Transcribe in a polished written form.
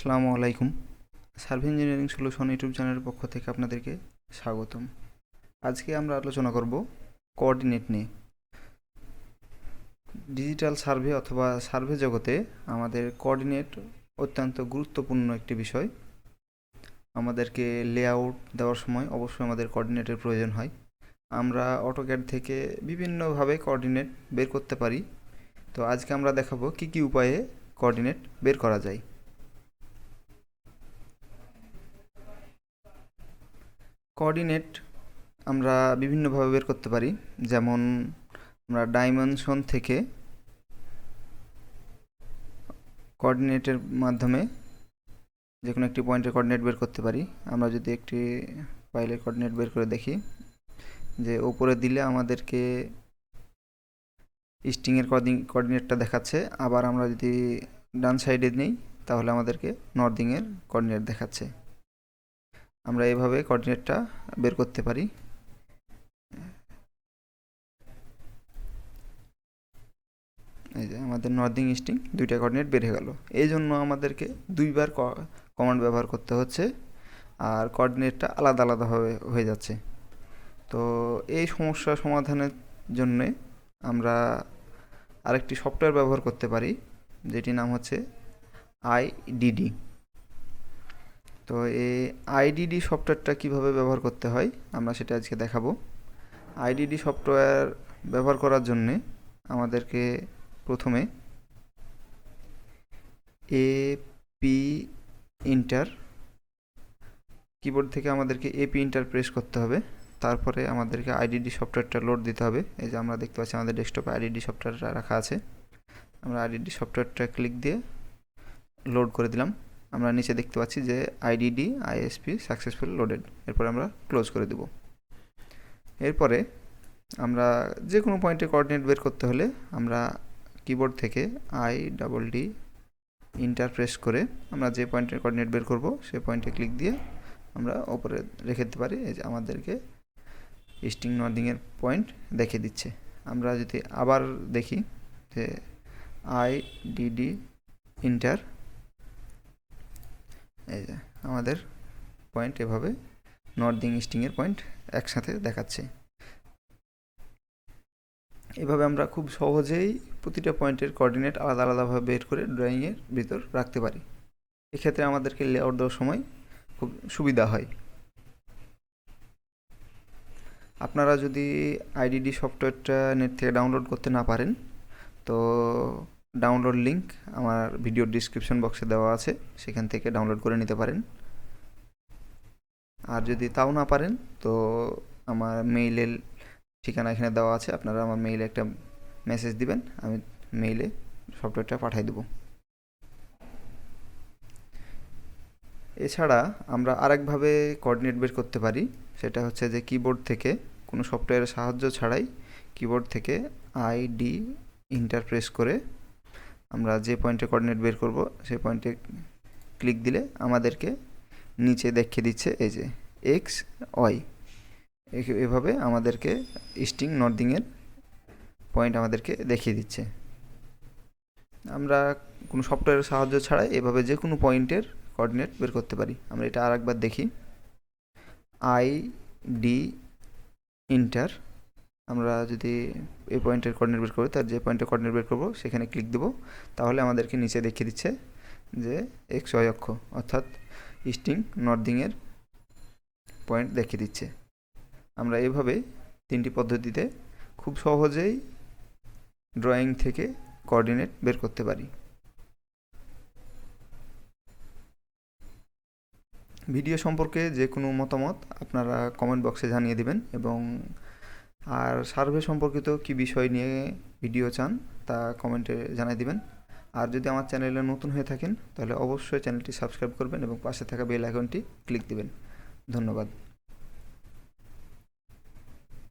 আসসালামু আলাইকুম। Survey engineering solution YouTube চ্যানেলের পক্ষ থেকে আপনাদেরকে স্বাগতম। আজকে আমরা আলোচনা করব কোঅর্ডিনেট নিয়ে। ডিজিটাল সার্ভে অথবা সার্ভে জগতে আমাদের কোঅর্ডিনেট অত্যন্ত গুরুত্বপূর্ণ একটি বিষয়। আমাদেরকে লেআউট দেওয়ার সময় অবশ্যই আমাদের কোঅর্ডিনেটের প্রয়োজন হয়। আমরা অটোক্যাড থেকে বিভিন্নভাবে কোঅর্ডিনেট বের করতে পারি। তো আজকে আমরা দেখাবো কী কী উপায়ে কোঅর্ডিনেট বের করা যায়। কোঅর্ডিনেট আমরা বিভিন্নভাবে বের করতে পারি, যেমন আমরা ডাইমেনশন থেকে কোঅর্ডিনেটের মাধ্যমে যে কোনো একটি পয়েন্টের কোঅর্ডিনেট বের করতে পারি। আমরা যদি একটি ফাইলের কোঅর্ডিনেট বের করে দেখি, যে উপরে দিলে আমাদেরকে ইস্টিংয়ের কোঅর্ডিনেটটা দেখাচ্ছে, আবার আমরা যদি ডান সাইডে নিই তাহলে আমাদেরকে নর্দিংয়ের কোঅর্ডিনেট দেখাচ্ছে। আমরা এইভাবে কোঅর্ডিনেটটা বের করতে পারি। এই যে আমাদের নর্দিং ইস্টিং দুইটা কোঅর্ডিনেট বের হয়ে গেল। এই জন্য আমাদেরকে দুইবার কমান্ড ব্যবহার করতে হচ্ছে, আর কোঅর্ডিনেটটা আলাদা আলাদাভাবে হয়ে যাচ্ছে। তো এই সমস্যা সমাধানের জন্যে আমরা আরেকটি সফটওয়্যার ব্যবহার করতে পারি, যেটির নাম হচ্ছে আইডিডি। তো এই আইডিডি সফটওয়্যারটা কিভাবে ব্যবহার করতে হয় আমরা সেটা আজকে দেখাবো। আইডিডি সফটওয়্যার ব্যবহার করার জন্যে আমাদেরকে প্রথমে এপি ইন্টার কিবোর্ড থেকে আমাদেরকে এপি ইন্টার প্রেস করতে হবে। তারপরে আমাদেরকে আইডিডি সফটওয়্যারটা লোড দিতে হবে। এই যে আমরা দেখতে পাচ্ছি আমাদের ডেস্কটপে আইডিডি সফটওয়্যারটা রাখা আছে। আমরা আইডিডি সফটওয়্যারটা ক্লিক দিয়ে লোড করে দিলাম। আমরা নিচে দেখতে পাচ্ছি যে আইডিডি আইএসপি সাকসেসফুল লোডেড। এরপর আমরা ক্লোজ করে দেব। এরপরে আমরা যে কোনো পয়েন্টে কোঅর্ডিনেট বের করতে হলে আমরা কিবোর্ড থেকে আইডি ইন্টার প্রেস করে আমরা যে পয়েন্টের কোঅর্ডিনেট বের করব সেই পয়েন্টে ক্লিক দিয়ে আমরা ওপরে রেখে দিতে পারি। এই যে আমাদেরকে ইস্টিং নর্দিংয়ের পয়েন্ট দেখিয়ে দিচ্ছে। আমরা যদি আবার দেখি যে আইডিডি ইন্টার, এই যে আমাদের পয়েন্ট এভাবে নর্দিং ইস্টিংয়ের পয়েন্ট একসাথে দেখাচ্ছে। এভাবে আমরা খুব সহজেই প্রতিটা পয়েন্টের কোঅর্ডিনেট আলাদা আলাদাভাবে বের করে ড্রয়িংয়ের ভিতর রাখতে পারি। এক্ষেত্রে আমাদেরকে লেআউট দেওয়ার সময় খুব সুবিধা হয়। আপনারা যদি আইডিডি সফটওয়্যারটা নেট থেকে ডাউনলোড করতে না পারেন, তো ডাউনলোড লিঙ্ক আমার ভিডিও ডিসক্রিপশন বক্সে দেওয়া আছে, সেখান থেকে ডাউনলোড করে নিতে পারেন। আর যদি তাও না পারেন তো আমার মেইলের ঠিকানা এখানে দেওয়া আছে, আপনারা আমার মেইলে একটা মেসেজ দিবেন, আমি মেইলে সফটওয়্যারটা পাঠিয়ে দেব। এছাড়া আমরা আরেকভাবে কোঅর্ডিনেট বের করতে পারি, সেটা হচ্ছে যে কিবোর্ড থেকে কোনো সফটওয়্যারের সাহায্য ছাড়াই কিবোর্ড থেকে আইডি ইন্টার প্রেস করে আমরা যে পয়েন্টে কোঅর্ডিনেট বের করব সেই পয়েন্টে ক্লিক দিলে আমাদেরকে নিচে দেখিয়ে দিচ্ছে এই যে এক্স ওয়াই। এভাবে আমাদেরকে ইস্টিং নর্দিংয়ের পয়েন্ট আমাদেরকে দেখিয়ে দিচ্ছে। আমরা কোনো সফটওয়্যারের সাহায্য ছাড়াই এভাবে যে কোনো পয়েন্টের কোঅর্ডিনেট বের করতে পারি। আমরা এটা আরেকবার দেখি, আইডি ইন্টার, আমরা যদি এই পয়েন্টের কোঅর্ডিনেট বের করি, তার যে পয়েন্টের কোঅর্ডিনেট বের করবো সেখানে ক্লিক দেবো, তাহলে আমাদেরকে নিচে দেখিয়ে দিচ্ছে যে এক্স ওয়াই অক্ষ, অর্থাৎ ইস্টিং নর্দিংয়ের পয়েন্ট দেখিয়ে দিচ্ছে। আমরা এইভাবে তিনটি পদ্ধতিতে খুব সহজেই ড্রয়িং থেকে কোঅর্ডিনেট বের করতে পারি। ভিডিও সম্পর্কে যে কোনো মতামত আপনারা কমেন্ট বক্সে জানিয়ে দিবেন, এবং আর সার্ভে সম্পর্কিত কী বিষয় নিয়ে ভিডিও চান তা কমেন্টে জানিয়ে দিবেন। আর যদি আমার চ্যানেলে নতুন হয়ে থাকেন তাহলে অবশ্যই চ্যানেলটি সাবস্ক্রাইব করবেন এবং পাশে থাকা বেল আইকনটি ক্লিক দিবেন। ধন্যবাদ।